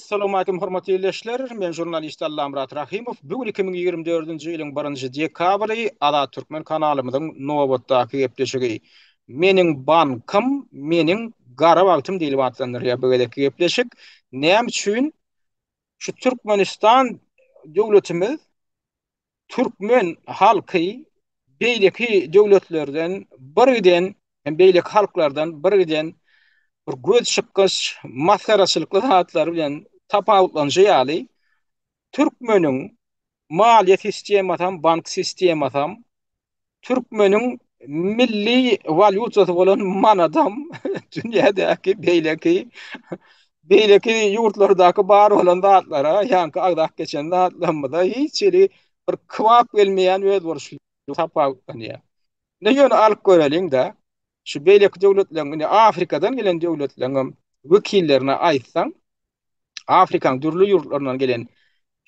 Assalamu alaykum hormatly ýerleşler. Men jurnalist Allam Murat Rahimov. Bugün 2024-nji ýylyň 1-nji dekabry Ala Türkmen kanalymyzyň Nowatdaky gepleşigi. Meniň bankym, meniň gara wagtym diýilip atlanýar ýa bögedeki gepleşik. Näme üçin şu Türkmenistan döwletimiz Türkmen halky beýleki döwletlerden biriden, hem beýleki halklardan biriden bir göz şıkkış maskaraçylykly hatlary bilen tapawutlanjy ýaly türkmeniň maliýe sistematam, bank sistematam, türkmeniň milli valyutasy bolan manadam dünýädäki beýleki ýurtlardaky bar bolan zatlara, ýa-ni agdak geçen zatlamyda hiç ýeri bir kwap gelmeýän özgörüşli tapawutlanýar. Ne ýöne alyp göreliň-de şu beýleki döwletleriň, Afrikadan gelen döwletleriň wekillerine aýtsaň, Afrikaň dürli ýurtlaryndan gelen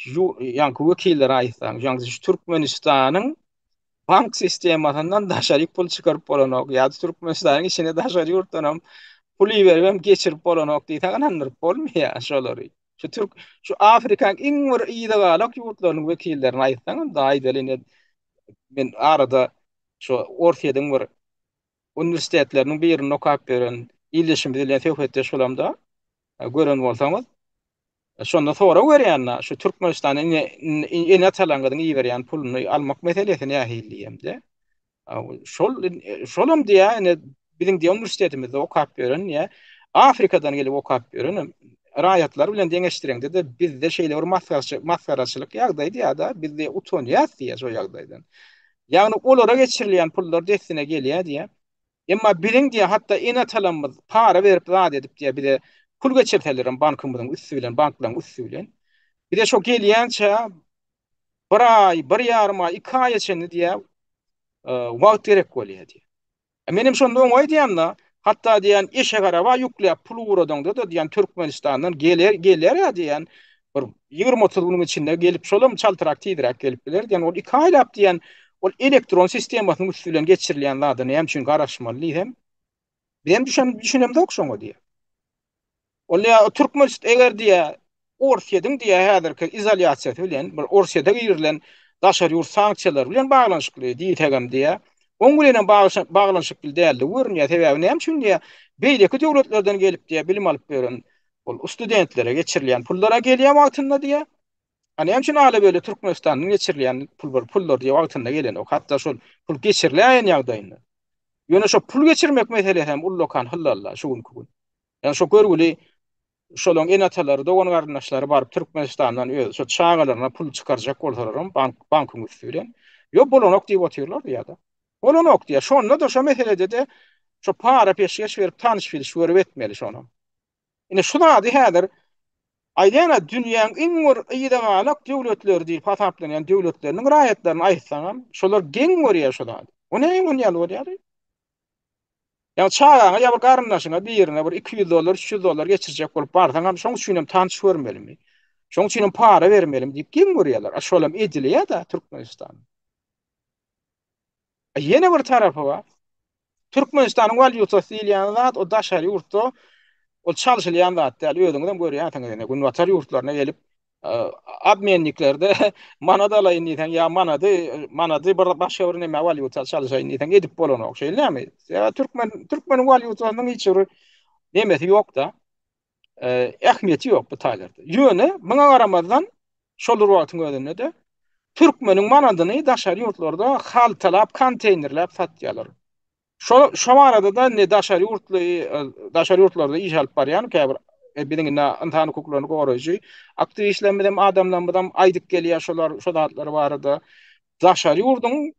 ýa-ni wekillere aýtsaň, ýa-ni şu Türkmenistanyň bank sistemasyndan daşary pul çykaryp bolanok, ýa-da Türkmenistanyň içine daşary ýurtdan pul beribem geçirip bolanok diýsen ananyp bolmaýar şolary. Şu Afrikaň iň bir ýyda galak ýurtlarynyň wekillerine aýtsaň, da aýdalene men arada şu Orfiýadyň bir universitetleriniň birini okap beren ýylyşym bilen söhbetdeş bolamda gören bolsaňyz, şonda sonra görýän şu Türkmenistanyň ene talangadyň ýerýän puluny almak meselesini ýahilýärdi. Şolam diýä, ene biziň diýe universitetimizde okap beren ýa Afrikadan gelip okap beren raýatlar bilen deňeşdireňde de bizde şeýle bir maskaraçylyk ýagdaýdy ýa-da bizde utonyýas diýe şo ýagdaýdan. Ýagny olara geçirilýän pullar desine gelýär diýe. Emma biziň diýe hatda ene talanmyz para berip zat edip diýe bir de pul geçirtelerim bankymyzyň üstü bilen, banklaryň üstü bilen. Bir de şo gelýänçe bir ay, bir ýarym ay, 2 ay içinde diýe wagt gerek bolýar diýe. Menim şonda oňay diýende, hatda diýen eşe garaba ýükläp pul uradanda da diýen Türkmenistandan geler ýa diýen bir 20-30 güniň içinde gelip şolam çaltyrak tiýdirek gelip biler. Diýen ol 2 aýlap diýen ol elektron sistemasynyň üstü bilen geçirilýän zadyny hem üçin garaşmaly hem benim düşünemde okşoňa diýe. Ola Türkmenistan eger diýe Orfiýadyň diýe häzirki izolýasiýasy bilen bir Orfiýada girilen daşary ýurt sanksiýalar bilen baglanşykly diýtegem diýe. Oň bilen baglanşykly däldi. Görünýär sebäbi näme üçin diýe beýleki döwletlerden gelip diýe bilim alyp beren ol studentlere geçirilýän pullara gelýär wagtynda diýe. Näme üçin ala böyle Türkmenistanyň geçirilýän pullar diýe wagtynda gelen ok hatda şol pul geçirilýän ýagdaýynda. Ýöne şo pul geçirmek meselesi hem ullokan hallalla şu gün. Yani şo görgüli şolaň enatalary, dogan garyndaşlary baryp Türkmenistandan şo çağalaryna pul çykarjak bolsalarym bankyň üstünden. Ýok bolanok diýip otyrlar ýa-da. Bolanok diýe. Şonda da şo meselede de şo para peşkeş berip tanyş biliş görüp etmeli şonu. Ine şuna di häzir aýdana dünýäň iň bir ýyda galak döwletleri diýip hataplanýan döwletleriniň raýatlaryny aýtsaňam, şolar geň görýär şolar. O näme ýaly bolýar? Ya çağaňa ya bir garyndaşyňa bir ýerine bir $200, $300 geçirjek bolup barsaňam şoň üçin hem tanyş görmelimi? Şoň üçin hem para bermelimi diýip kim görýärler? Şolam edilýär-de Türkmenistan. Ýene bir tarapy bar. Türkmenistanyň walyutasy diýilýän zat o daşary ýurtda ol çalşylýan zat däl özüňden görýärsiňiz. Gün watar ýurtlaryna gelip abmenliklerde manada alayın diýsen ýa manady bir başga bir näme walyuta çalşaýyn diýsen edip bolanok şeýlemi? Ya Türkmen walyutasynyň hiç bir nemesi ýok da. Ähmiýeti ýok bu taýlarda. Ýöne muňa garamazdan şolur wagtyň özünde de Türkmeniň manadyny daşary ýurtlarda haltalap, konteynerlap satýarlar. Şo arada da ne daşary ýurtlarda iş alyp barýan käbir biziň insan hukuklaryny goraýjy aktivistler bilen adamlar bilen aýdyp gelýär şolar şo zatlar barada. Daşary ýurduň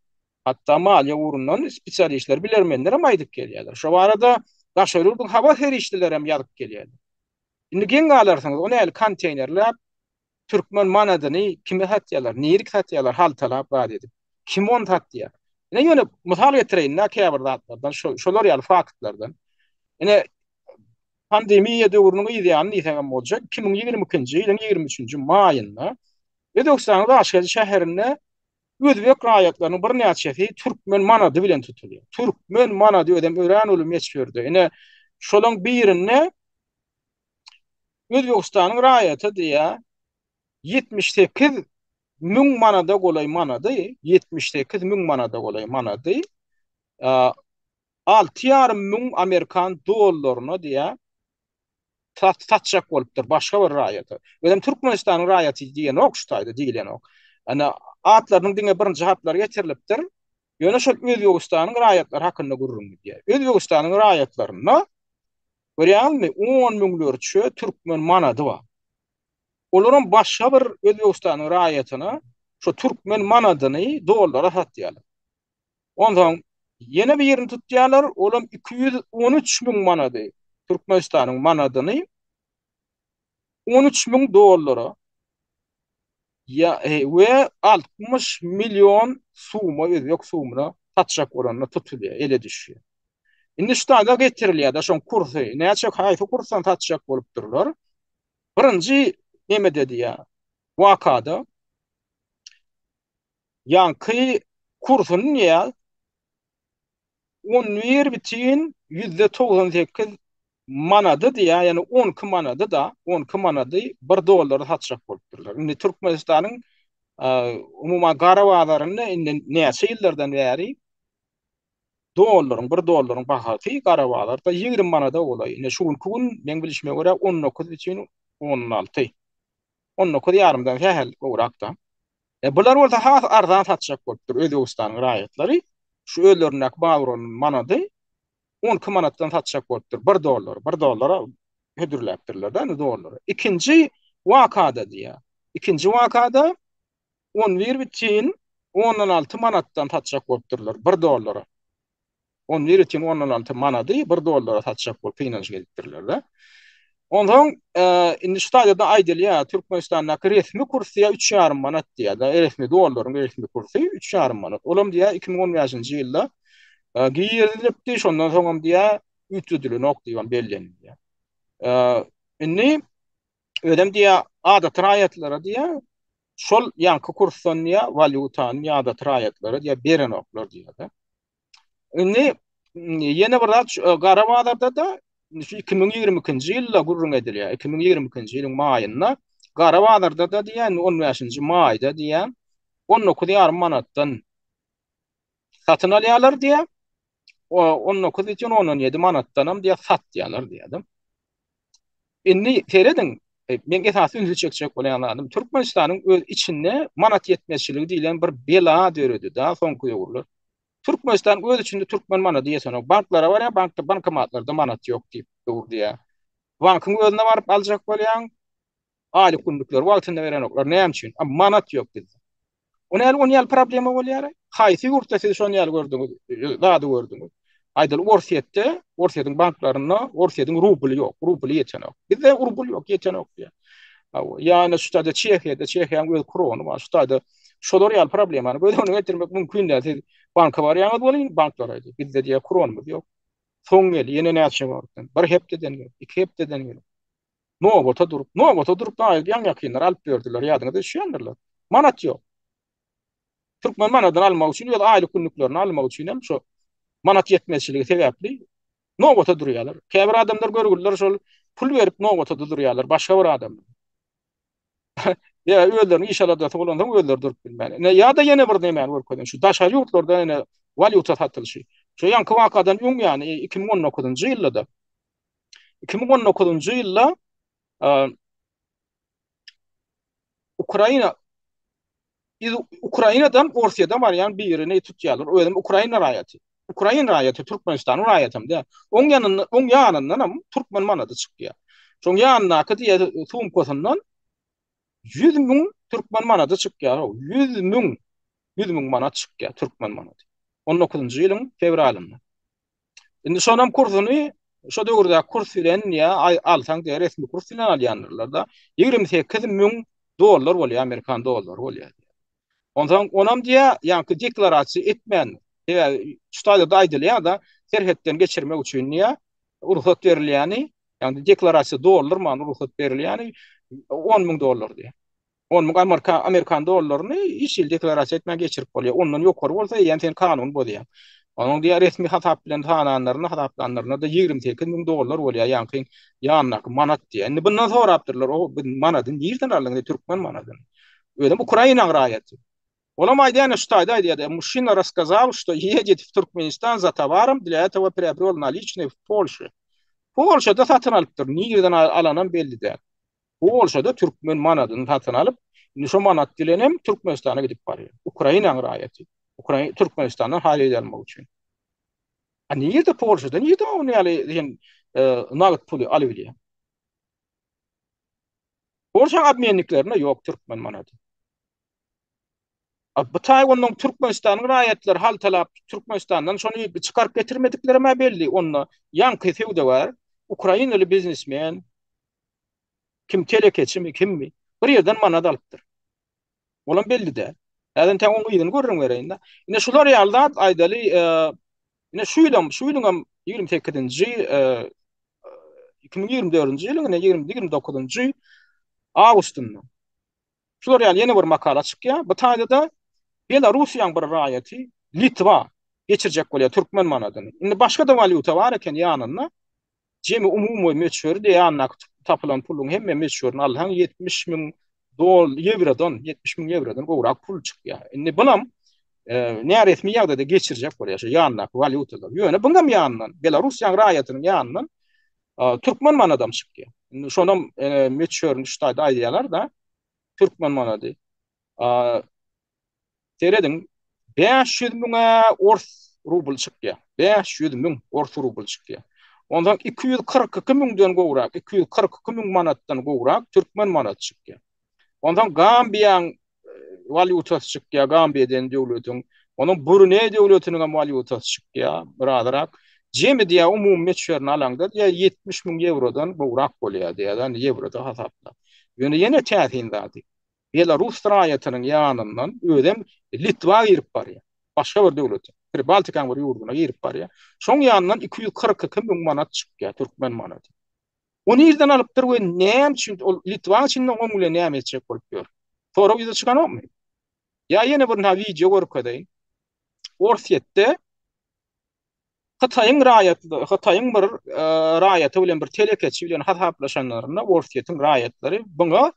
hatda maliýe urundan spesialistler bilermenler hem aýdyp gelýärler. Şo arada daşary ýurduň hawa ferişdiler hem ýadyp gelýärler. Indi geň galarsaňyz onu el konteynerler Türkmen manadyny kime satýarlar? Närik satýarlar? Haltalap bad edip. Kim onu satýar? Ne ýöne mysal getireýin, näke bir zatlardan şolar ýaly faktlardan. Ene pandemiýa döwrüniň ýa-ni diýsem boljak 2022-nji ýylyň 23-nji maýynda Özbekistan'da Aşgabat şäherinde Özbek raýatlarynyň bir näçesi türkmen manady bilen tutulýar. Türkmen manady ödem öýrän ölüm geçirdi. Ene şolaň birine Özbegistanyň raýaty diýä 78 müň manada golay manady, 78 müň manada golay manady. 6,5 müň Amerikan dollaryna diýä satjak bolupdyr başga bir raýaty. Özüm Türkmenistanyň raýaty diýen okştaýdy diýilen ok. Ana atlarynyň diňe birinji haplar getirilipdir. Ýöne şol Özbegistanyň raýatlary hakynda gurrun diýär. Özbegistanyň raýatlaryna görýärmi 10 müňlerçe türkmen manady bar. Olaryň başga bir Özbegistanyň raýatyna şu türkmen manadyny dollara satýarlar. Ondan ýene bir ýerini tutýarlar, olam 213 müň manady. Türkmenistanyň manadyny 13 müň dollara ya we 60 milyon suwma özbek suwmuna satjak oranna tutulýar, ele düşýär. Indi şu taýda getirilýär da şoň kursy, näçe haýsy kursdan satjak bolupdyrlar. Birinji neme dedi ya? Wakada yankı kursunun ya 11,98 manady diýä, ýani 12 manady da 12 manady 1 dollar satjak bolupdyrlar. Indi Türkmenistanyň umuma garawalaryny indi näçe ýyllardan bäri dollaryň 1 dollaryň bahasy garawalarda 20 manada bolay. Indi şu gün men bilişime görä 19,16. 19 ýarymdan hähel gowrakda. Bular bolsa has arzan satjak bolupdyr Özbegistanyň raýatlary. Şu öllerine bagron manady 12 manatdan satjak bolupdyr 1 dollar. 1 dollara hödürläpdirler da dollar. İkinji wakada diýär. İkinji wakada 11,16 manatdan satjak bolupdyrlar 1 dollara. 11,16 manady 1 dollara satjak bolup finansiýa edipdirler da. Ondan indi şu taýda aýdylýar Türkmenistanyň resmi kursy 3,5 manat diýär da resmi dollaryň resmi kursy 3,5 manat. Olam diýär 2015-nji ýylda giýirilipdi, şondan soňam diýär ütüdülen ok diýen bellenýär. Indi ödem diýär adat raýatlara diýär şol ýanky kursdan diýär valyutany adat raýatlara diýär beren oklar diýär da. Indi ýene bir garawalarda da 2022-nji ýylda gurrun edilýär. 2022-nji ýylyň maýynda garawalarda da diýär 15-nji maýda diýär 19,5 manatdan satyn alýarlar diýär. 19,17 manatdanam diýär satýarlar diýär. Indi teredin men esasy ünlü çekçek bolan adam Türkmenistanyň öz içinde manat yetmezçiligi diýilen bir bela döredi da soňky ýollar. Türkmenistan öz içinde Türkmen manady ýesen banklara var ya bankomatlarda manat ýok diýip diýär. Bankyň özüne barıp aljak bolýan aýlyk günlükler wagtynda beren oklar näme üçin? Manat ýok diýdi. Onu ýal problema bolýar. Haýsy ýurtda siz şonu ýal gördüňiz, zady gördüňiz. Aýdyl Orsiýetiň banklaryna Orsiýetiň rubly ýok, rubly ýeten ok. Bizde rubly ýok, ýeten ok diýär. Ýani şu taýda Çehiýanyň öz krony bar. Şu taýda şolar ýal problemany gödüňe getirmek mümkin däl. Banka var ýa-da bolýan banklar aýdy. Bizde diýär kronumyz ýok. Soň gel ýene näçe bardy. Bir hepdeden gel, 2 hepdeden gel. Nowata durup da ýan ýakynlar alyp berdiler, ýadyňyzda düşýändirler. Manat ýok. Türkmen manadan almak üçin ýa-da aýlyk günlüklerini almak üçin hem şu manat yetmezçiligi sebäpli nowata durýarlar. Käbir adamlar görgüller şol pul berip nowata durýarlar, başga bir adam. Ya öýlerini iş alada bolanda öýler durup bilmän. Ýa-da ýene bir näme görkezden şu daşary ýurtlarda ene valyuta satylşy. Şu ýanky wakadan öň ýany 2019-njy ýylda 2019-njy ýylda Ukrainadan Orsiýadan barýan bir ýerine tutýarlar. Özüm Ukraina raýaty. Ukraina raýaty Türkmenistanyň raýatymda. Oň ýanyndan türkmen manady çykýar. Şoň ýanynaky diýär suwmkosyndan 100 müň türkmen manady çykýar. 100 müň manat çykýar türkmen manady. 19-njy ýylyň fevralynda. Indi şonam kursuny şo döwürde kurs bilen ýa alsaň diýär resmi kurs bilen alýanlar da 28 müň dollar bolýar, Amerikan dollary bolýar. Onam diýär ýanky deklarasiýa etmän. Şu taýda aýdylýar da serhetden geçirmek üçin ýa ruhsat berilýäni, ýani deklarasiýa dollarman ruhsat berilýäni 10 müň dollar diýär. 10 müň Amerikan dollaryny iş ýyl deklarasiýa etmän geçirip bolýar. Ondan ýokary bolsa ýani sen kanun bolýar. Onun diýer resmi hatap bilen tananlaryna hataplanlaryna da 28 000 dollar bolýar ýa-ni ýanyna manat diýär. Indi bundan sorapdyrlar, o bu manady nirden aldyň türkmen manadyny. Ödem Ukraina raýaty. Olam aýdýan şu taýda aýdýar, mужчина рассказал, что едет в Туркменистан за товаром, для этого приобрел наличные в Польше. Polşada satın alypdyr. Nirden alanan belli däl. Polşada türkmen manadyny satın alyp, indi şu manat dilenem Türkmenistana gidip barýar. Ukraina raýaty. Ukraina Türkmenistandan hal edilmek üçin. Nirde Polşada, nirde onu ýaly nagt puly alybilýär. Polşa abmenliklerine ýok türkmen manady. Bu Tayvan'ın Türkmenistan'ın raýatlar hal talap Türkmenistan'dan şonu çıkarıp getirmedikleri belli. Onunla yan kıtı da var. Ukraynalı biznesmen kim telekeçi mi kim mi bir yerden manat alıptır. Olan belli de. Zaten ten onu ýygyny görürüm bereyinde. Ine şular ýalda aýdaly ine şuýlum 28-nji 2024-nji ýylyň 29-njy awgustynda. Şular ýaly ýene bir makala çykýar. Bu taýda da Belarusiýanyň bir raýaty Litwa geçirjek bolýar türkmen manadyny. Indi başga da valyuta bar eken ýanyna jemi umumy meçhur diýany tapylan puluň hemme meçhuryn alhan 70 000 eurodan 70 000 eurodan gowrak pul çykýar. Indi bunam näme resmi ýagdaýda geçirjek bolýar ýanyna valyutalar. Ýöne buňam ýanyna Belarusiýanyň raýatynyň ýanyna türkmen manadam çykýar. Indi şonam meçhur ştaýda aýdýarlar da türkmen manady. Teredin 500 000 ors rubl çykýar. 500 000 ors rubl çykýar. Ondan 242 000den gowrak, 242 000 manatdan gowrak türkmen manat çykýar. Ondan Gambiýanyň valyutasy çykýar, Gambiýadan döwletiň, onuň Brunei döwletiniň valyutasy çykýar, birazrak. Jemi diýär umumy meçhur alanda diýär 70 000 eurodan gowrak bolýar diýär, euroda hasapla. Ýöne täsirli. Belarus raýatynyň ýanyndan ödem Litwa girip barýar. Başga bir döwlet. Baltikan bir ýurduna girip barýar. Şoň ýanyndan 242 000 manat çykýar türkmen manady. Onu ýerden alypdyr we näme üçin Litwa üçin oňule näme etjek bolup ýör. Sonra ýyzy çykanokmy? Ýa ýene bir video görüp gadaýyn. Orsiýetde Hataýyň raýaty, Hataýyň bir raýaty bilen bir telekeçi bilen hasaplaşanlaryna Orsiýetiň raýatlary buňa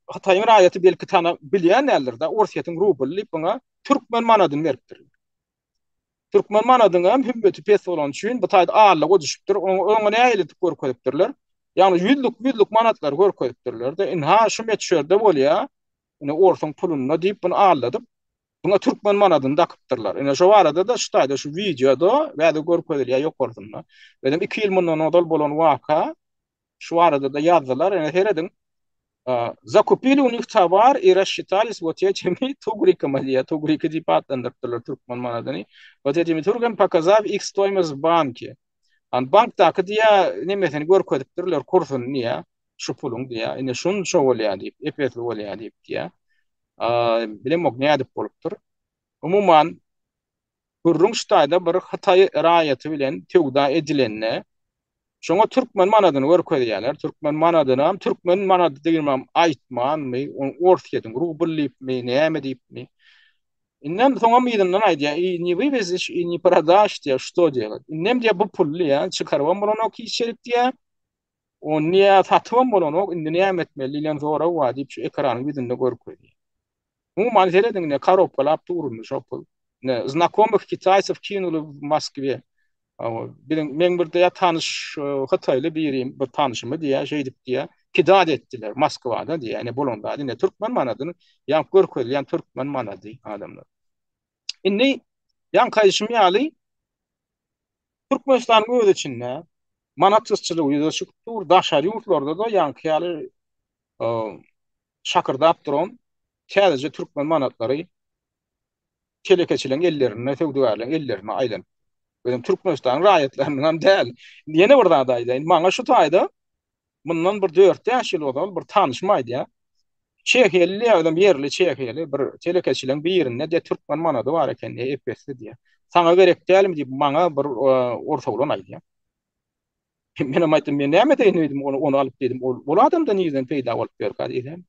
Hataýyň raýaty belki tana bilýän nälerdir da Orsiýetiň rubly buňa türkmen manadyny beripdir. Türkmen manadyny hem hümmeti pes bolan üçin bu taýda ağırlygy düşüpdir. Oňa näme edip görkezipdirler? Ýani yüzlük manatlar görkezipdirler de inha şu meçherde bolýar. Ine orsoň puluny diýip bunu ağırladyp buňa türkmen manadyny dakypdyrlar. Ine şu arada da şu taýda şu videoda bäde görkezilýär ýok bolsunlar. Benim 2 ýyl mundan odal bolan waka şu arada da ýazdylar. Ine heredin закупили у них товар и рассчитались вот этими тугриками, тугрики департаментler Türkmen manadyny. Вот этими тургам показав их стоимость в банке. An bankdaky diýär nemesini görkezipdirler kursyny niýe? Şu puluň diýär. Ine şunu şo bolýar diýip, epetli bolýar diýip diýär. Bilemok näde bolupdyr. Umumyň gurrun ştaýda bir Hataý raýaty bilen töwda edilenne şoňa türkmen manadyny görkezýärler. Türkmen manadyny türkmen manady diýilmem aýtmanmy, orsiýetiň rublypmy, näme diýipmi. Innem soňa myýdyndan aýdýar, "Не вывезешь и не продашь, что делать?" Innem diýär bu pully ýa çykarwan bolan ok içerik diýär. O niýe satwan bolan ok indi näme etmeli diýen zora wa diýip şu ekranyň ýüzünde görkezýär. Bu manzeredin ne коробкалап турmy şo pul. Ne знакомых китайцев кинули в Москве. Men bir de tanış Hataylı bir tanışımı diye şey edip diye kidad ettiler Moskova'da diye yani bolonda ne Türkmen manadyny yan görkezýän yan Türkmen manady adamlar. Inni yan kaýşym ýaly Türkmenistanyň öz içinde manatçylygy ýüze çykdyr, daşary ýurtlarda da yan ýaly şakyrdaap duran täze Türkmen manatlary telekeçilen ellerine töwdülerle ellerine aýlan. Benim Türkmenistan raýatlarynyň däl. Ýene bir zat aýdyn. Maňa şu taýda bundan bir 4 ýaşyl bolan bir tanışma aýdýar. Çehyeli adam yerli çehyeli bir telekeçilen bir ýerinde de türkmen manady bar eken epesli diýär. Saňa gerek dälmi diýip maňa bir orta bolan aýdýar. Men aýtdym men näme diýdim onu alyp dedim. Ol adamdan ýerden peýda bolup berýär diýdim.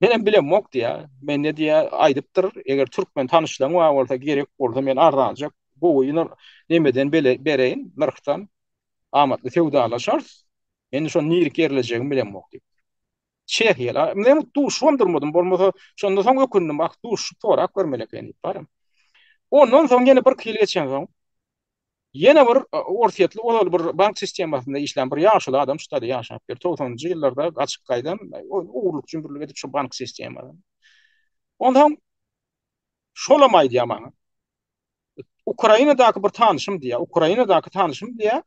Menem bilem mok diýä. Men ne diýä aýdypdyr. Eger türkmen tanışlaryň wa bolsa gerek bolsa men ardanjak bu oýuny nemeden bereýin nyrkdan amatly feodallaşar. Men şo nirik gerilejegim bilem mok diýip. Çehyela. Men duş wandyrmadym. Bolmasa şonda soň ökündüm. Ak duş torak görmelek diýip barym. Ondan soň ýene bir kyl geçen soň ýene bir orsiýetli bolal bir bank sistemasynda işlän bir ýaşly adam şutada ýaşap bir 90-njy ýyllarda açyk gaýdan ugruluk jümbürlük edip şu bank sistemada. Ondan şolamaýdy ýa-maňa. Ukrainadaky bir tanışym diýä, Ukrainadaky tanışym diýä,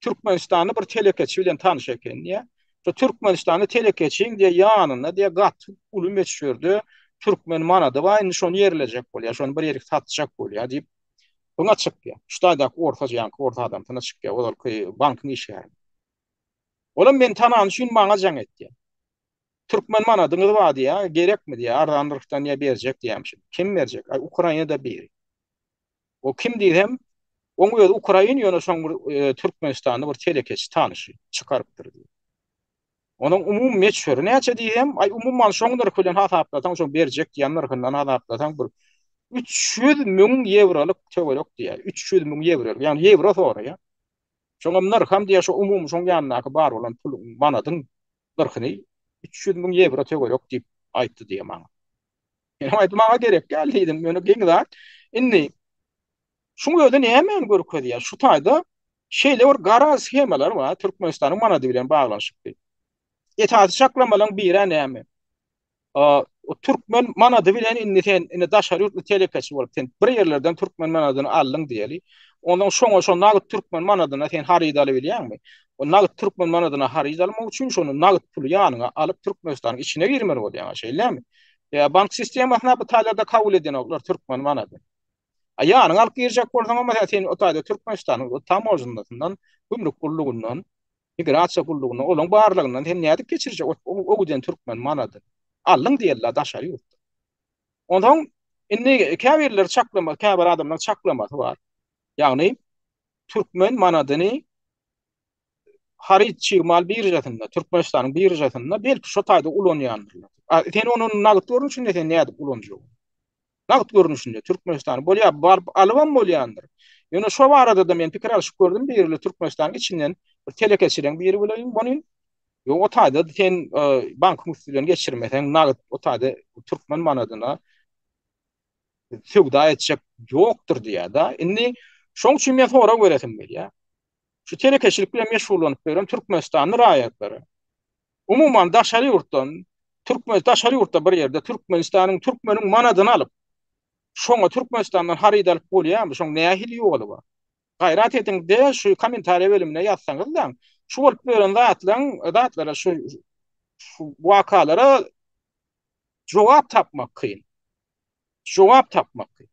Türkmenistany bir telekeçi bilen tanış eken diýä. Şu Türkmenistany telekeçiň diýä ýanyna diýä gat uly meçhurdy. Türkmen manady we indi şonu ýerlejek bolýar, şonu bir ýerlik satjak bolýar diýip buna çykýar. Şutada orta ýanky orta adam tana çykýar, ol bankyň işi. Olam men tanan üçin maňa jaň etdi. Türkmen manadyňyz bar diýä, gerekmi diýä, ardanlykdan ýa berjek diýämşim. Kim berjek? Ukrainada bir. O kim diýsem, oňa ýöne Ukraina ýöne şoň bir Türkmenistany bir telekeçi tanyşy çykarypdyr diýär. Onuň umum meçhuri näçe diýsem, umumman şoňdur kölen hasapdasaň şoň berjek diýenler hasapdasaň bir 300 000 euroluk töwerek diýär. 300 000 euro. Ýani euro sonra ýa. Şoňa narham diýär şo umum şoň ýanyna bar bolan pul manadyň narhyny 300 000 euro töwerek diýip aýtdy diýär maňa. Ýani aýtdy maňa gerek geldiýdim. Meni geňizat. Indi şunu öde näme görkezdi ýa? Şu taýda şeýle bir gara schemalar bar, Türkmenistanyň manady bilen baglanşypdy. Etaty çaklamalaryň biri näme? O Türkmen manady bilen indi daşary ýurtly telekeçi bolup sen bir ýerlerden Türkmen manadyny aldyň diýeli. Ondan şoňa şo nagyt Türkmen manadyna sen harydaly bilýärmi? O nagyt Türkmen manadyna harydalymak üçin şonu nagyt puly ýanyňa alyp Türkmenistanyň içine girmeli bolýan şeýlemi? Ya bank sistemasyna bu taýlarda kabul edýän Türkmen manady. Ýanyň alyp girjek bolsaň ama sen o taýda Türkmenistanyň o tamojundasyndan gümrük gullugundan migrasiýa gullugundan olaň barlygyndan sen näde geçirjek o guden Türkmen manady. Allyň diýerler daşary ýurtda. Ondan indi käbirler çaklama, käbir adamlar çaklamasy bar. Ýagny Türkmen manadyny haryt çymal birjasynda, Türkmenistanyň birjasynda belki şo taýda ulanýandyr. Sen onuň nagyt görnüşinde sen näde ulanjak? Nagyt görnüşinde Türkmenistany bolýar, barp alwan bolýandyr. Ýöne şo barada da men pikir alyşyp gördüm, birli Türkmenistanyň içinden bir telekeçilen biri bolýan, muny yo o taýda sen bank muhtarlygyny geçirmesen nagyt o taýda Türkmen manadyna söwda etjek ýokdur diýär da. Indi şoň üçin men sonra göresim gelýär. Şu telekeçilik bilen meşgullanyp berýän Türkmenistanyň raýatlary. Umumyň daşary ýurtdan daşary ýurtda bir ýerde Türkmenistanyň türkmeniň manadyny alyp şoňa Türkmenistandan harydalyp bolýarmy? Şoň nähili ýoly bar? Gaýrat ediňde şu kommentariýa bölümine ýazsaňyz da şu bolup beren zatlara şu wakalara jogap tapmak kyn. Jogap tapmak kyn.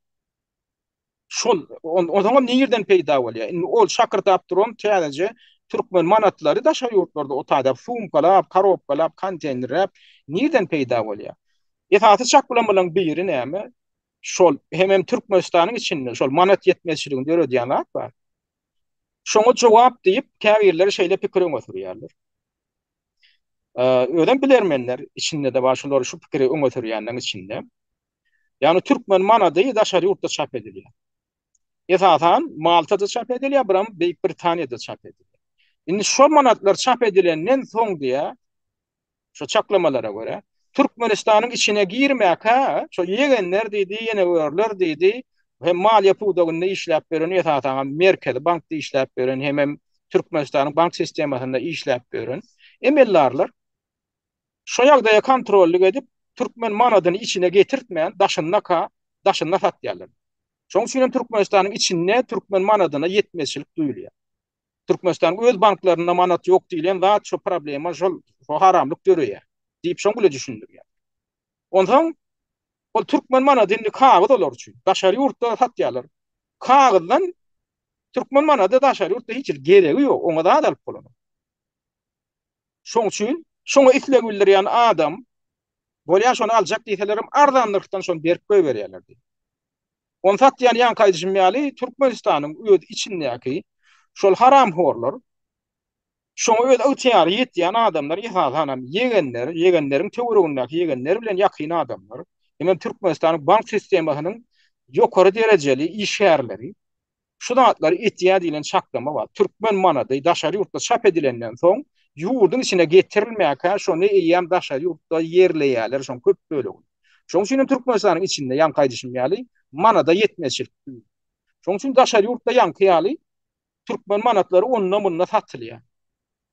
Şol o zaman nereden peýda bolýar? Ol şakyrtap duran täze türkmen manatlary daşary ýurtlarda o taýda sumkalap, karobkalap, konteynerlap nereden peýda bolýar? Etaty çaklamalaryň biri näme? Şol hem Türkmenistanyň içinde şol manat yetmezçiligini görýän bar. Şoňa jogap diýip käbirler şeýle pikirine oturýarlar. Öden bilermenler içinde de başylar şu pikiri öňe içinde. Ýani türkmen manady daşary ýurtda çap edilýär. Esatan Maltada çap edilýär, biram Beýik Britaniýada çap edilýär. Indi şo manatlar çap edilenden soň diýä, şo çaklamalara görä, Türkmenistanyň içine girmek şo ýegenler diýdi, ýene öýerler diýdi, hem maliýe pudagyny işläp beren esatan Merkezi bankda işläp beren, hem Türkmenistanyň bank sistemasynda işläp beren emellarlar şo ýagdaýa kontrollik edip Türkmen manadyny içine getirtmeýän daşynda satýarlar. Şoň üçin Türkmenistanyň içinde Türkmen manadyna yetmezçilik duýulýar. Türkmenistanyň öz banklaryna manat ýok diýilen zat şo problema şo haramlyk görýär diýip şoň bile düşündirýär. Ondan ol Türkmen manadyny kagyd olar üçin daşary ýurtda satýarlar. Kagyddan Türkmen manady daşary ýurtda hiç geregi ýok, oňa da alyp bolanok. Şoň üçin şoňa islegillerýän adam bolýan şonu aljak diýselerim ardanlykdan şonu berip goýberýärler diýip. On satýan ýan kaýdyjym ýaly Türkmenistanyň öz içindäki şol haram horlar Şoňa öz ygtyary ýetýän adamlar ýa-hanam ýegenlerin töweregindäki ýegenler bilen ýakyn adamlar. Hemen Türkmenistanyň bank sistemasynyň ýokary derejeli işgärleri şu zatlar ihtiýat dilen çaklama bar. Türkmen manady daşary ýurtda çap edilenden soň ýurdun içine getirilmäkä şonu ýam daşary ýurtda ýerleýärler, şoň köp bölegi. Şoň üçin Türkmenistanyň içinde ýanky düşmýäli, manada ýetmeçilik. Şoň üçin daşary ýurtda ýanky Türkmen manatlary onna munna satylýar.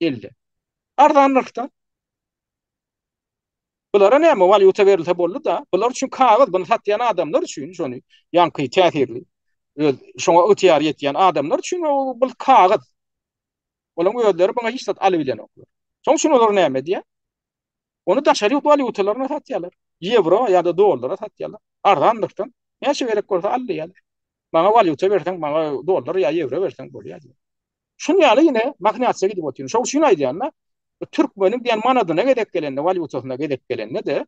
Elde. Ardanlıkta. Bulara näme valyuta berilse boldy da, bular üçin kagaz bunu satýan adamlar üçin şonu ýanky täsirli. Şoňa ygtyar ýetýän adamlar üçin bu kagaz. Olaň özleri buna hiç sat aly bilen oklar. Şoň üçin olar näme diýär? Onu daşary valyutalaryna satýarlar. Euro ýa-da dollara satýarlar. Ardanlykdan näçe gerek bolsa alýarlar. Bana valyuta berseň, bana dollar ýa euro berseň bolýar. Şunu ýaly ýine magnatça gidip oturýar. Şol şunu aýdýanlar. Türkmeniň diýen manadyna gedek gelende, valyutasyna gedek gelende de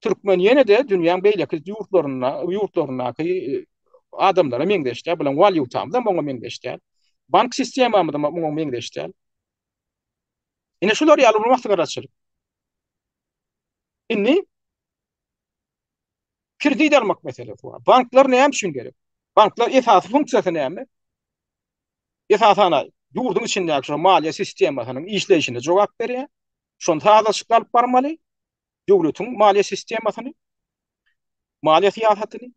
Türkmen ýene de dünýäň beýleki ýurtlaryna adamlara meňdeşdir bilen valyutamda moňa meňdeşdir. Bank sistemamyda moňa meňdeşdir. Ine şular ýaly bir maslahatçylyk. Inni kredit almak meselesi var. Banklar näme üçin gerek? Banklar esasy funksiyasy näme? Esasana ýurdun içindäki şu maliýe sistemasynyň işleyişine jogap berýär. Şonu taýdaşyk alyp barmaly. Döwletiň maliýe sistemasyny, maliýe siýasatyny.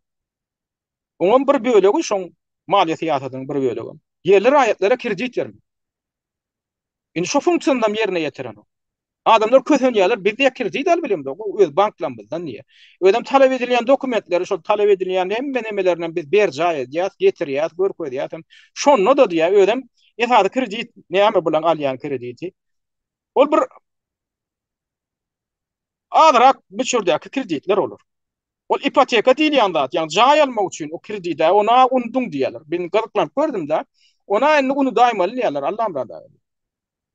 Oňa bir bölegi şoň maliýe siýasatynyň bir bölegi. Ýerli raýatlara kredit bermek. Indi şu funksiýondan ýerine ýetiren o. Adamlar kösenýärler, biz de kredit al bilemdi. Öz banklamyzdan niýe? Ödem talep edilýän dokumentleri, şol talep edilýän hemme nemelerinden biz berjä edýäs, getirýäs, görkezýäs. Şonu da diýär, ödem esasy kredit näme bilen alýan krediti? Ol bir azrak biçürdäki kreditler olur. Ol ipoteka diýilýän zat, ýani jaý almak üçin o kredite ona undun diýerler. Ben gazaplanıp gördüm de, ona indi unu daýmaly diýerler, Allah'ım rada.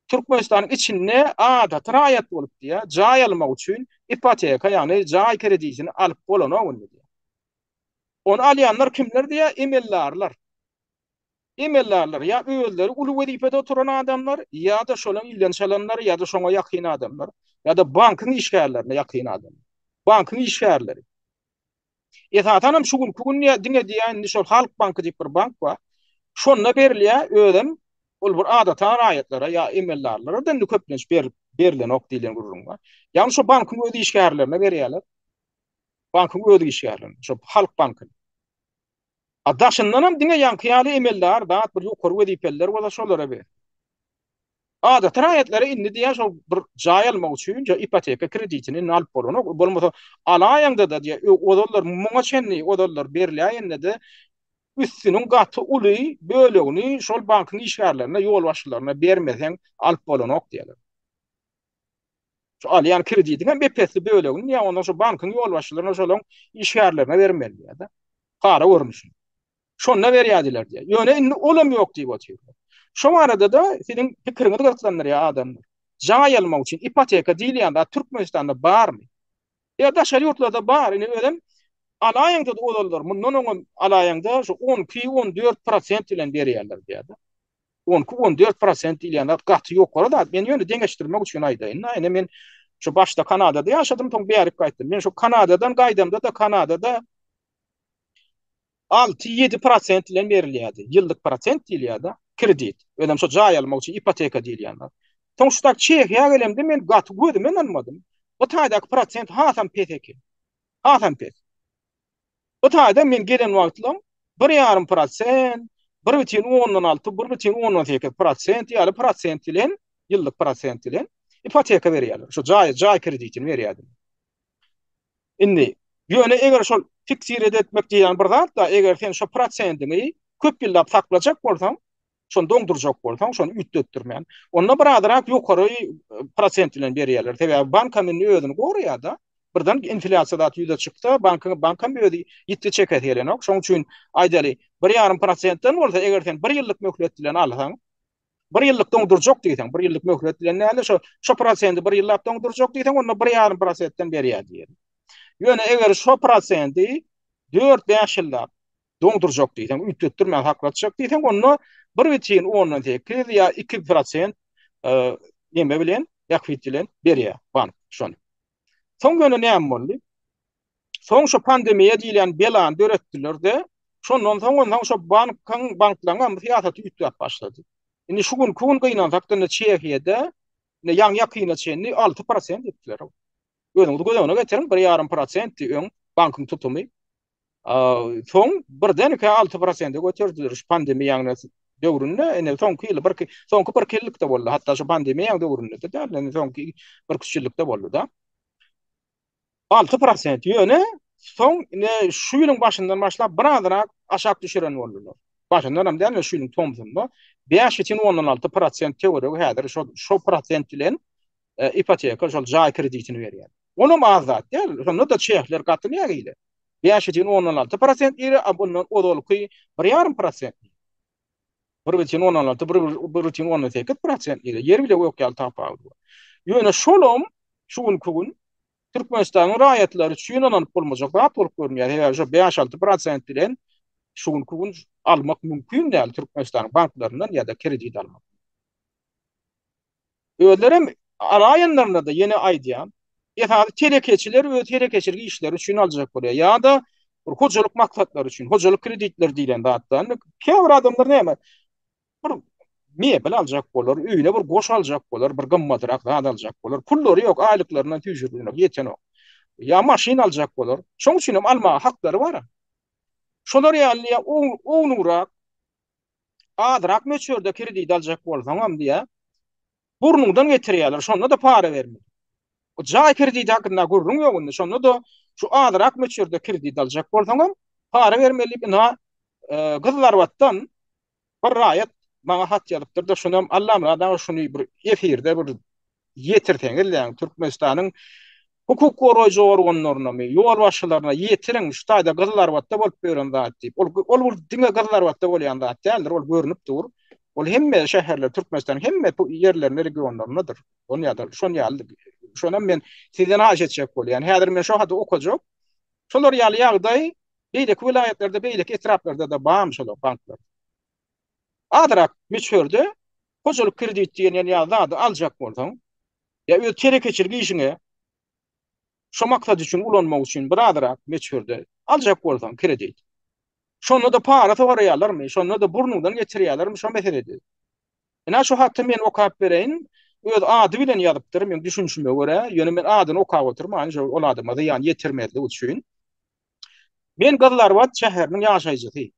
Türkmenistanyň içinde adat raýat bolup diýär, jaý almak üçin ipoteka ýani jaý kreditini alyp bolana unu diýär. Onu alýanlar kimler diýär? Emellarlar. Emellarlar ýa özleri uly wezipede oturan adamlar, ýa-da şolaň ilden çalanlar, ýa-da şoňa ýakyn adamlar, ýa-da bankyň işgärlerine ýakyn adamlar. Bankyň işgärleri. Esatanam şugun diňe diýen şol Halk Banky diýip bir bank bar. Şonda berilýär ödem ol bir adata raýatlara ýa emellarlara da köplenç berilen ok diýilen gurulum bar. Ýani şu bankyň öz işgärlerine berýärler. Bankyň öz işgärlerine, şu Halk Banky. Adaşyndanam diňe ýankyýaly emellar, dat bir ýokary wezipeler bola şolara ber. Adat raýatlary indi diýär şol bir jaý almak üçin ipoteka kreditini alyp bolan, bolmasa alaýanda da diýär, odollar muňa çenli odollar berilýär de üstünün gaty uly bölegini şol bankyň işgärlerine, ýol başlaryna bermeseň alyp bolan ok diýerler. Şu alýan kreditiniň bepesli bölegini ýa onda şu bankyň ýol başlaryna şolaň işgärlerine bermeli ýa-da. Gara görnüşün. Şonna berýärdiler diýär. Ýöne indi olam ýok diýip oturýar. Şu arada da senin pikiriňi gatlandyr ýa adamlar. Jaý almak üçin ipoteka diýilýän da Türkmenistanda barmy? Ya da şeýle ýurtlarda bar, ine ödem alaýanda da olarlar. Mundan oňa alaýanda şu 10-14% bilen berýärler diýär. 10-14% diýilýän gaty ýokary da men ýöne deňeşdirmek üçin aýdaýyn. Ine men şu başda Kanadada ýaşadym, toň beýerip gaýtdym. Men şu Kanadadan gaýdamda da Kanadada 6-7% bilen berilýärdi. Ýyllyk prosent diýilýärdi. Kredit. Ödem şu jaý almak üçin ipoteka diýilýär. Toň şutak Çehiýa gelemde men gaty gözüm anlamadım. O taýdaky prosent hasan PTK. Hasan PTK. O taýda men gelen wagtlam 1,5%, 1,16, 1,18% ýaly prosent bilen, ýyllyk prosent bilen ipoteka berýärler. Şu jaý kreditini berýärdi. Indi ýöne eger şol fiksir etmek diýen bir zat da eger sen şu prosentini köp ýyllap saklajak bolsaň, şonu doňdurjak bolsaň, şonu ütletdirmän. Onda bir adrak ýokary prosent bilen berýärler. Tabii bankanın özüni gorýar da. Birden inflasiýa ýüze çykdy, bankan öýdi ýitdi çeket ýelenok. Şoň üçin aýdaly 1,5%-den bolsa eger sen 1 ýyllyk möhlet bilen alsaň, 1 ýyllyk doňdurjak diýsen, 1 ýyllyk möhlet bilen näle şu prosenti 1 ýyllap doňdurjak diýsen, onda 1,5%-den berýär diýer. Ýöne eger şu prosenti 4-5 ýyllap doňdurjak diýsen, ütletdirmän haklatjak diýsen, onda 1,10-dan ýa 2%, e, neme bilen yakıt bilen beriye bank şonu. Son günü ne boldy? Soň şu pandemiýa diýilen belan döretdiler de, şondan soň ondan şu banklaryň fiýaty ýitip başlady. Indi şu gün kun gynansak da Çekiýede ne ýan ýakyna çenli 6% etdiler. Özüňiz gözüňe getirin 1,5% öň bankyň tutumy. Soň birden 6% götürdiler şu pandemiýanyň döwründe. Ene soňky ýyl soňky bir killikde boldy. Hatda şu pandemiýa döwründe de, ene soňky bir küçüllikde boldy da. 6% ýöne soň şu ýylyň başyndan başlap birazrak aşak düşüren boldular. Başyndan hem de şu ýylyň tomsunda 5,16% teorik häzir şu prosent bilen ipoteka şol jaý kreditini berýär. Onu azat däl, şonu da çeýekler gatynýar ýa-da 5,16% ýeri abundan odolky 1,5%. 1,16 1,18% ýeri ýer bile ýok ýal tapawdy. Ýöne şolom şu gün Türkmenistan'ın raýatlary çyýnanyp bolmajak zat bolup görünýär. Ýa-da şu 5-6% bilen şu gün almak mümkin däl Türkmenistan banklarynyň ýa-da kredit almak. Öýlerim araýanlarynda da ýene aýdýan, ýa-da telekeçiler we telekeçiligi işleri üçin aljak bolýar. Ýa-da hojalyk maksatlary üçin, hojalyk kreditler diýilen zatlar. Käbir adamlar näme? Bir mebel aljak bolar, öýüne bir goş aljak bolar, bir gymmadyrak zat aljak bolar. Pullary ýok, aýlyklaryndan tüýjürdiler, ýeten ok. Ya maşin aljak bolar. Şoň üçin hem alma haklary bar. Şolar ýaly onurak adrak meçörde kredit aljak bolsaňam diýe burnundan getirýärler, şonda da para bermir. O jaý kredit hakynda gurrun ýogunda, şonda da şu adrak meçörde kredit aljak bolsaňam para bermeli. Ina gyzlar wattan bir raýat bana hat ýalypdyr da şonam Allah'ım da şunu bir efirde bir ýetirteňiz, Türkmenistanyň hukuk goraýjy organlaryna, ýol başçylaryna ýetirin, şu taýda gyzlar watda bolup beren zat diýip. Ol diňe gyzlar watda bolýan zat däldir, ol görünüp dur. Ol hemme şäherler Türkmenistan hemme ýerlerine regionlarynadyr. Onu ýa-da şonu ýaly. Şonam men sizden haýat etjek bolýan. Häzir men şu hada okajak. Şolar ýaly ýagdaý beýleki vilayatlerde, beýleki etraplarda da bam şolar banklar. Adrak meçhörde hojalyk kredit diýen ýa-da aljak bolsaň, ýa öýe telekeçiligi işiňe şu maksat üçin ulanmak üçin birazrak meçhörde aljak bolsaň kredit. Şonu da para towarýarlarmy, şonu da burnundan geçirýärlermi şu meseledir. Ina şu hatda men okap bereýin, öz ady bilen ýazypdyr, men düşünşime görä, ýöne men adyny okap oturman, şu ol adyma da ýani ýetirmezdi üçin. Men Gazlarwat şäheriniň ýaşaýjysy.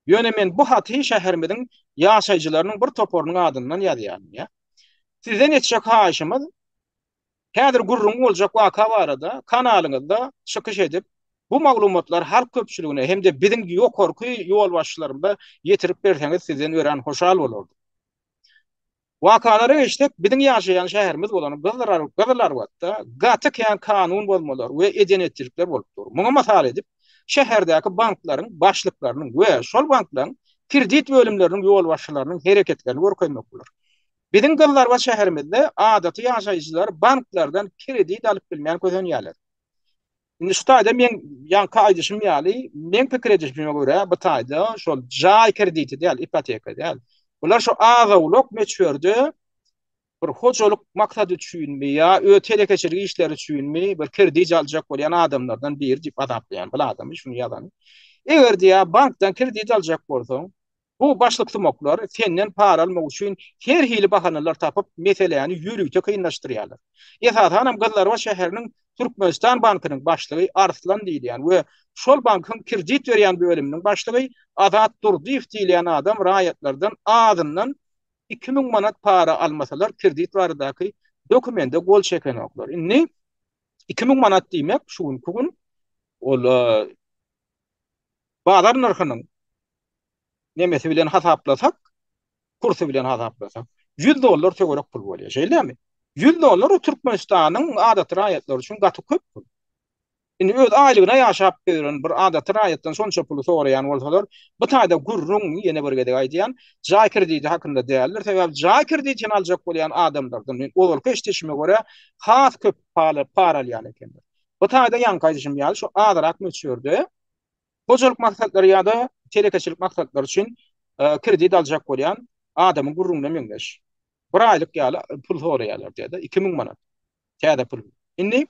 Ýöne men bu haty şäherimiň ýaşaýjylarynyň bir toporunyň adyndan ýazýan, ýa. Sizden etjek haýyşymyz häzir gurrun boljak waka barada kanalyňyzda çykyş edip bu maglumatlar halk köpçüligine hem de biziň ýokarky ýol başçylarynda ýetirip berseňiz sizden ören hoşal bolardy. Wakalary geçdik, biziň ýaşaýan şäherimiz bolan Gazlarwatda gaty kän kanun bolmalar we edenetçilikler bolup dur. Muňa masal edip şäherdäki banklaryň başlyklarynyň we şol banklaryň kredit bölümleriniň ýol başçylarynyň hereketlerini görkezmek bolar. Biziň Gazlarwat şäherimizde adaty ýaşaýjylar banklardan kredit alyp bilmeýän közenýärler. Indi şu taýda men ýanky aýdyşym ýaly, men pikir edişime görä bu taýda şol jaý krediti däl, ipoteka däl. Bular şu agawluk meçhörde bir hojalyk maksady üçinmi ýa öýe telekeçiligi işleri üçinmi bir kredit aljak bolýan adamlardan biri diýip adaplaýan bu adamy şunu ýazan. Eger diýä bankdan kredit aljak bolsaň, bu başlyk tymoklar senden para almak üçin her hili bahanalar tapyp meseleni ýürüýte kynlaşdyrýarlar. Esasam Gazlarwat şäheriniň Türkmenistan bankynyň başlygy Arslan diýilýän we şol bankyň kredit berýän bölüminiň başlygy Azat Durdiýew diýilýän adam raýatlardan adyndan 2000 manat para almasalar kredit baradaky dokumente gol çeken oklar. Indi 2000 manat diýmek şu gün ol bazar narhynyň nemesi bilen hasaplasak, kursu bilen hasaplasak, $100 töwerek pul bolýar, şeýlemi? $100 o Türkmenistanyň adaty raýatlary üçin gaty köp pul. Indi öz aýlygyna ýaşap beren bir adaty raýatdan şonça pul soraýan bolsalar, bu taýda gurrun ýene bir gede aýdýan, jaý krediti hakynda däldir. Sebäp jaý kreditini aljak bolýan adamlardan owalky eşdeşime görä has köp para alýan ekenler. Bu taýda ýanky aýdyşym ýaly şu adrak meçhörde hojalyk maksatlary ýa-da telekeçilik maksatlary üçin kredit aljak bolýan adamyň gurrundan meňdeş. Bir aylyk ýaly pul soraýarlar diýdi. 2000 manat. Täze pul. Indi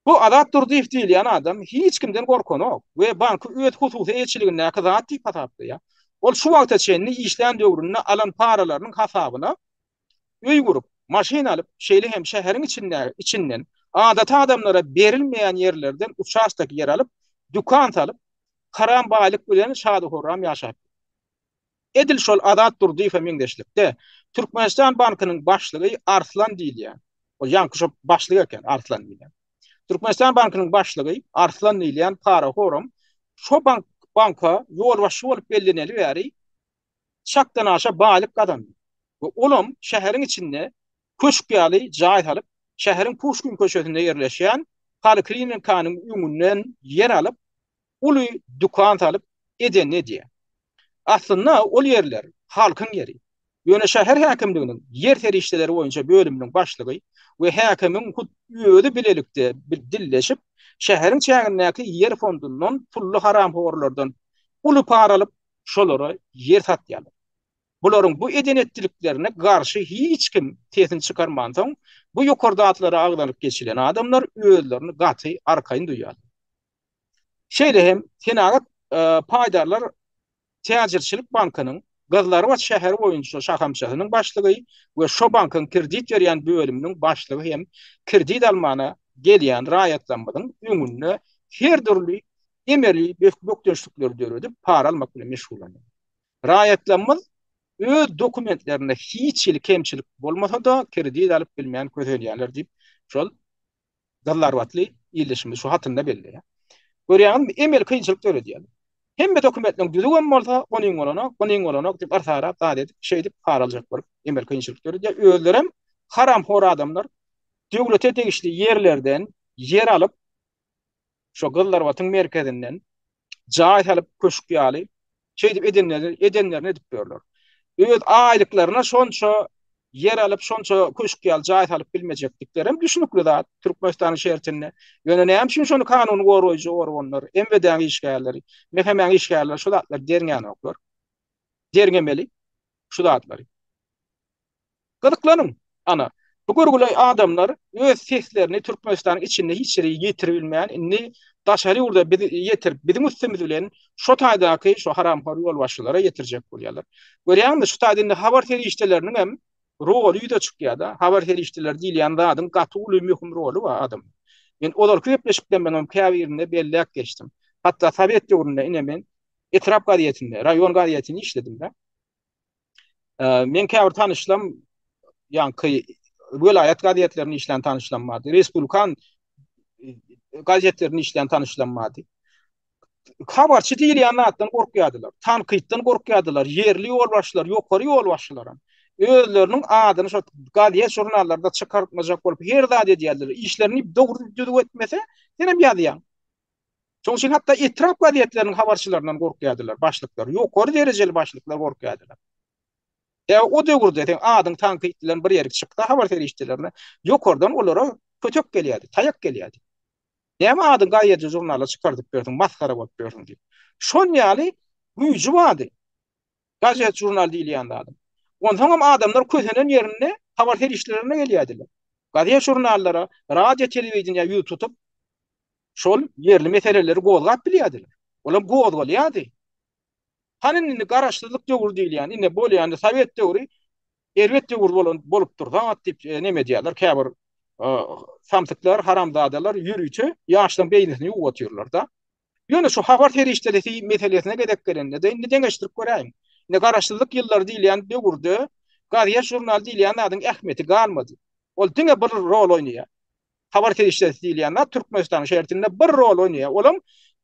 bu adat durdy diýilýän adam hiç kimden gorkanok we banky öýet hususy elçiligine kazat diýip atapdy ýa. Ol şu wagta çenni işlän döwründe alan paralarynyň hasabyna öý gurup, maşina alyp, şeýle hem şäheriň içinden adat adamlara berilmeýän ýerlerden uçastak yer alyp, dukan salyp, karan baýlyk bilen şady horram ýaşap. Edil şol adat durdy femindeşlikde Türkmenistan Bankynyň başlygy Arslan diýilýär. O ýanky şo başlyk eken Arslan diýilýär. Türkmenistan Bankynyň başlygy Arslan diýilýän para horum şo banka ýolbaşçy bolup belleneli bäri şakdan aşa baýlyk adam. We olam şäheriň içinde köşk ýaly jaý alyp, şäheriň Puşkin köşesinde ýerleşýän Poliklinikanyň öňünden yer alyp, uly dukan salyp eden diýär. Aslında ol yerler halkın yeri. Ýöne şäher häkimliginiň yer terişleri boýunça bölüminiň başlygy we häkimiň öýüdi bilelikde dilleşip şäheriň çägindäki yer fondundan pully haram horlardan uly para alyp şolara yer satýarlar. Bularyň bu edenetliklerine garşy hiç kim tesini çykarmansoň bu ýokarda atlara aglanıp geçilen adamlar öýlerini gaty arkaýyn duýýar. Şeýle hem tenagat paýdarlar Täzirçilik Bankynyň Gazlarwat şäheri boýunça şahamşahynyň başlygy we şo bankyň kredit berýän bölüminiň başlygy hem kredit almana gelýän raýatlanmadyň öňünde her türlü emerli bökdöşlükler döredip para almak bilen meşgulanýar. Raýatlanma öz dokumentlerinde hiç kemçilik bolmasa da kredit alyp bilmeýän közelýärler diýip şol Gazlarwatly ýyldyşmy şu hatynda belli. Görýän emel kynçylyk döredýär. Hemme dokumentlerin düzgün bolsa, onuň bolana diýip arsara da edip şey diýip para aljak bolup emel kynçylyklar diýip özlerem haram hor adamlar döwlete tegişli ýerlerden yer alyp şo Gazlarwatyň merkezinden jaý alyp köşk ýaly şey diýip edenlerine edip berler. Öz aýlyklaryna şonça yer alyp şonça köşk ýaly jaý alyp bilmejekliklerim düşünükli zat Türkmenistanyň şertinde. Ýöne näme üçin şonu kanuny goraýjy organlar, embedeň işgärleri, mehmeň işgärleri şu zatlar derňän oklar. Dergemeli şu zatlar. Gyzyklanın ana. Bu görgüli adamlar öz seslerini Türkmenistanyň içinde hiç ýere ýetirilmeýän, inni daşary urda bizim üstümüz bilen şo taýdaky şo haram hor ýolbaşçylara ýetirjek bolýarlar. Görýäňmi şu taýdynda habar terişdeleriniň hem rolu ýüde çykýar da. Habar terişdeler diýilýän zadyň gaty uly möhüm rolu bar adam. Men olar köpleşikden ben käbirinde belläp geçdim. Hatta Sovet döwründe inemen etrap gazetinde, rayon gazetini işledim de. Men käbir tanışlam ýanky vilayet gazetlerini işlen tanışlanmady. Respublikan gazetlerini işlen tanışlanmady. Habarçy diýilýän zatdan gorkýardylar. Tankytdan gorkýardylar. Yerli ýolbaşçylar, ýokary ýolbaşçylar. Özleriniň adyny şo gazet jurnallarda çykartmajak bolup her zat edýärler. İşlerini dogry düzgün etmese, denem ýazýan. Şoň üçin hatda etrap gazetleriniň habarçylaryndan gorkýardylar, başlyklar. Ýokary derejeli başlyklar gorkýardylar. O döwürde adyň tankyt bilen bir ýerge çykdy, habar terişdilerine ýokardan olara kötek gelýärdi, taýak gelýärdi. Näme adyň gazet jurnalda çykardyp berdiň, maskara bolup berdiň diýip. Şon ýaly güýji bardy. Gazet jurnal diýilýän adam. Ondan hem adamlar kösenen ýerine habar terişdilerine gelýärdiler. Gazet jurnallara, radio, telewizioniýa ýüz tutup şol yerli meseleleri gozgap bilýärdiler. Olam gozgalýardy. Hanynny garaşdyrlyk döwür diýilýän, ine bolýan Sovet döwri, erwet döwür bolup durýan diýip neme diýerler, käbir samsyklar, haramzadalar ýürüýçi ýaşdan beýnini ýuwatýarlar da. Ýöne şu habar terişleri meselesine gedek gelende de indi deňeşdirip göräýin. Ne garaşdyrlyk ýyllar diýilýän döwürde gazet jurnal diýilýän adyň ähmeti galmady. Ol diňe bir rol oýnaýar. Habar terişleri diýilýän Türkmenistan şertinde bir rol oýnaýar. Olam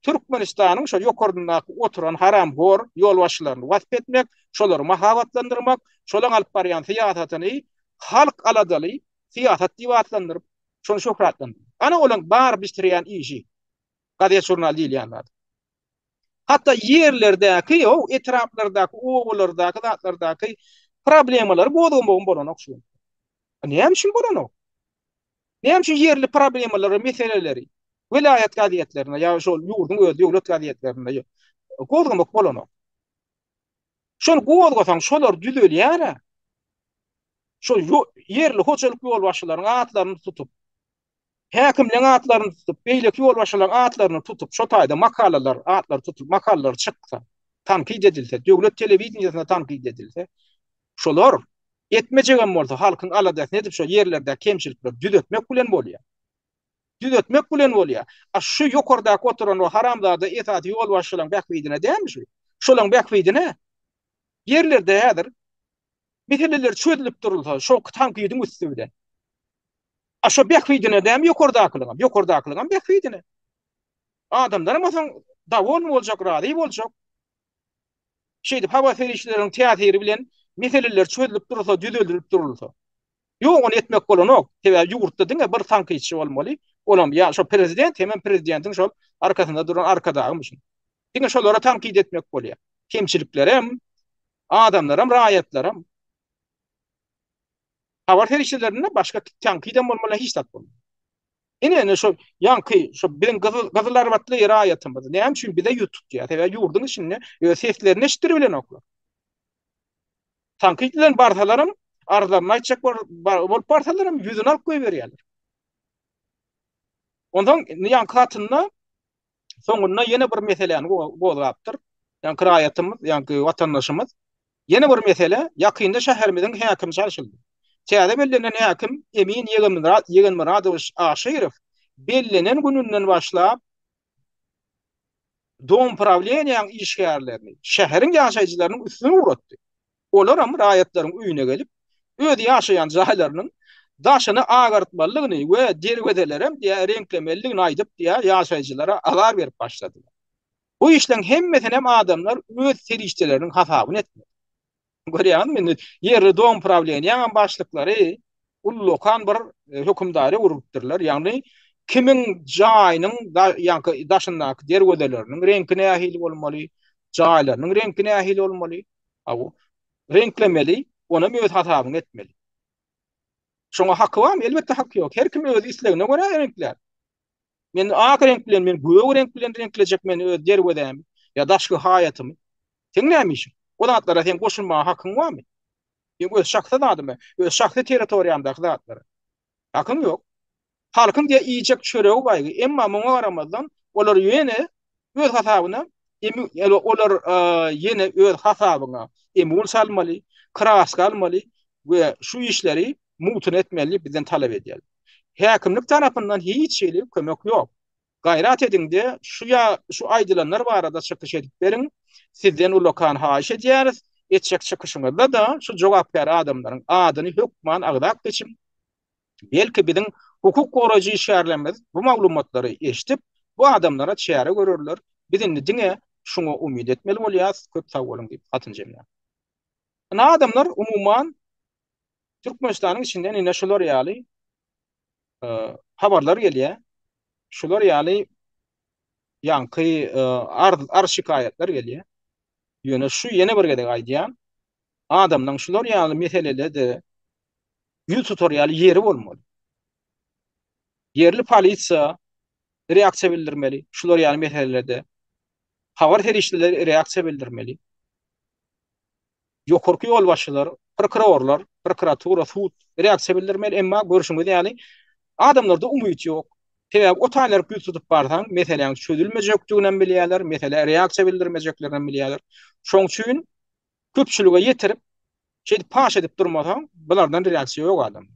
Türkmenistanyň şo ýokaryndaky oturan haram hor ýolbaşçylaryny wasp etmek, şolary mahabatlandyrmak, şolaň alyp barýan siýasatyny halk aladaly siýasat diýip atlandyryp, şonu şöhratlandyryp. Ana olaň bar bitirýän işi gazet jurnal diýilýän. Hatta yerlerdäki, o etraplardaky, owalardaky, zatlardaky problemalar bodum bolanok şu. Näme üçin bolanok? Näme üçin yerli problemalar, meseleleri vilayet gazetlerine ya şol ýurdun öz döwlet gazetlerine gozgamak bolanok. Şonu gozgasaň şolar düzelýär. yerli hoçoluk yol başçılaryň atlaryny tutup, häkimliň atlaryny tutup, beýleki yol başçylaryň atlaryny tutup, şo taýda makalalar, atlar tutup makalalar çyksa, tankid edilse, döwlet telewizionyna tankid edilse, şolar etmejegem bolsa halkyň aladasyny edip şo yerlerde kemçilikler düzeltmek bilen bolýar. Düzeltmek bilen bolýar. Şu ýokardaky oturan o haramzada etaty yol başçylaryň bäkbidine dämi şu? Şolaryň bäkbidine yerlerde häzir meseleler çözülüp durulsa, şo tankydyň üstünde. Aşo bäkbidine dämi ýokardakylyňam bäkbidine. Adamlar masalan dawol boljak, rady boljak. Şeýdip hawa ferişleriň teatiri bilen meseleler çözülüp durulsa, düzeltilip durulsa. Ýok, onu etmek bolanok. Tebe ýurtda diňe bir tankyçy bolmaly. Olam ya şo prezident, hemen prezidentiň şol arkasynda duran arkadagymyşyn. Diňe şolara tankid etmek bolýar. Kemçiliklerim, adamlarym, raýatlarym. Habar ferişlerine başga tankid bolmaly hiç tat bolmaly. Ene şo ýanky şo bilen gazylar batly raýatymyz. Näme üçin bize YouTube diýär. Tebe ýurduň içinde seslerini eşitdir bilen oklar. Tankidlen barsalarym arzalarını aýtjak bolup barsalarym ýüzüni alyp goýup berýärler. Ondan ýanky hatyna soňuna ýene bir meseleni gozapdyr. Ýanky raýatymyz, ýanky watandaşymyz ýene bir mesele ýakynda şäherimiziň häkim çalışyldy. Çäde bellenen häkim Emin Ýegenmuradowyç Aşyryw bellenen gününden başlap dom prawleniýanyň işgärlerini şäheriň ýaşaýjylarynyň üstüne uratdy. Olaram raýatlaryň üýüne gelip özi ýaşaýan jaýlarynyň daşyny agartmalygyny we derwedelerem diýä renklemeligini aýdyp diýä ýaşaýjylara agar berip başladylar. Bu işleň hemmesine adamlar öz serişçileriniň hasabyny etmedi. Görýänmi? Yerli dom prawleniýanyň başlyklary ullukan bir hökümdary urupdyrlar. Ýagny kimiň jaýynyň ýanky daşyndaky derwedeleriniň renkine ähili bolmaly, jaýlarynyň renkine ähili bolmaly. Aw renklemeli, ona öz hasabyny etmeli. Şoňa haky barmy? Elbetde haky ýok. Her kim öz islegine görä renkler. Men ak renk bilen, men göw renk bilen renklejek men öz derwedem ýa daşky hayatymy. Teňnämiş? O zatlara sen goşulma hakyň barmy? Ýa öz şahsy zadymy, öz şahsy territoriýamdaky zatlara. Hakyň ýok. Halkyň diýe iýjek çöregi baýgy. Emma muňa garamazdan olar ýene öz hasabyna, olar ýene öz hasabyna emul salmaly, krask almaly we şu işleri mutun etmeli bizden talep edýär. Häkimlik tarapyndan hiç şeýle kömek ýok. Gaýrat ediňde şu aýdylanlar barada çykyş edip beriň. Sizden ulokan haýyş edýäris. Etjek çykyşyňyzda da şu jogap ber adamlaryň adyny hökman agdak geçim. Belki biziň hukuk goraýjy işgärlerimiz bu maglumatlary eşitip bu adamlara çäre görürler. Bizin diňe şuňa umyt etmeli bolýas. Köp sag bolun diýip atynjam. Adamlar umuman Türkmenistanyň içinden ine şolar ýaly habarlar gelýär. Şolar ýaly ýanky şikaýetler gelýär. Ýöne şu ýene bir gedek aýdýan adamlaryň şolar ýaly meselelerde ýüz tutar ýaly ýeri bolmaly. Yerli polisiýa reaksiýa bildirmeli. Şolar ýaly meselelerde habar ferişleri reaksiýa bildirmeli. Ýokarky ýol başçylary, prokurorlar, prokuratura, sud reaksiýa bildirmeli, emma görüşmedi ýaly adamlarda umyt ýok. Sebäp o taýlar ýüz tutup barsaň, meseleň çözülmejekdigini bilýärler, mesele reaksiýa bildirmejeklerini bilýärler. Şoň üçin köpçülige ýetirip, şeýdip paş edip durmasaň, bulardan reaksiýa ýok adam.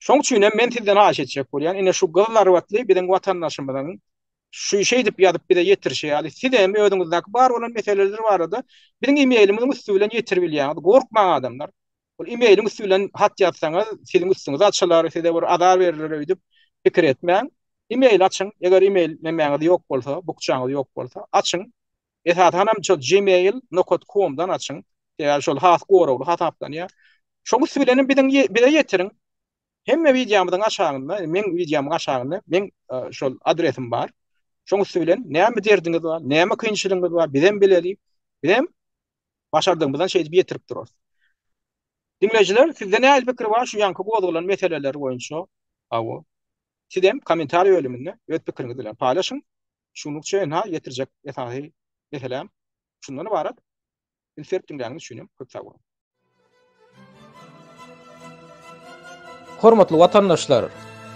Şoň üçin men sizden aýş etjek bolýan, ine şu gyzlar watly biziň watandaşymyzyň şu şeý diýip ýazyp bize ýetirşe ýaly sizem öňüňizde bar bolan meseleler barada biziň e-mailimiň üstü bilen ýetirip bilýär. Gorkmaň adamlar. Ol e-mailimiň üstü bilen hat ýazsaňyz, siziň üstüňize açylar, size bir adar berirler öýdüp pikir etmäň. E-mail açyň, eger e-mail memäňiz ýok bolsa, bukçaňyz ýok bolsa, açyň. Esat hanam şu gmail.com-dan açyň. Ýa şol has gorawly hatapdan ýa. Şoň üstü bilen bize ýetiriň. Hemme videomyň aşagynda, men videomyň aşagynda men şol adresim bar. Şoň üstü bilen näme derdiňiz bar, näme kynçylygyňyz bar, bizem bilelik. Bizem başardygyňyzdan şeýdi ýetirip durýar. Dinleyijiler, sizde näme pikir bar şu ýanky bozulan meseleler boýunça? Awo. Sizem kommentariýa bölüminde öz pikiriňizi bilen paýlaşyň. Şunu çeýna ýetirjek ýetahy meselem şundan ibaret. Insertdiňlerinizi düşünýän köp sag bolun. Hormatly watandaşlar,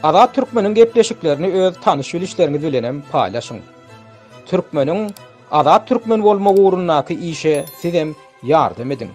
Azat Türkmeniň gepleşiklerini öz tanış bilişleriniz bilenem paýlaşyň. Türkmeniň Azat Türkmen bolmagy ugrundaky işe sizem ýardym edin.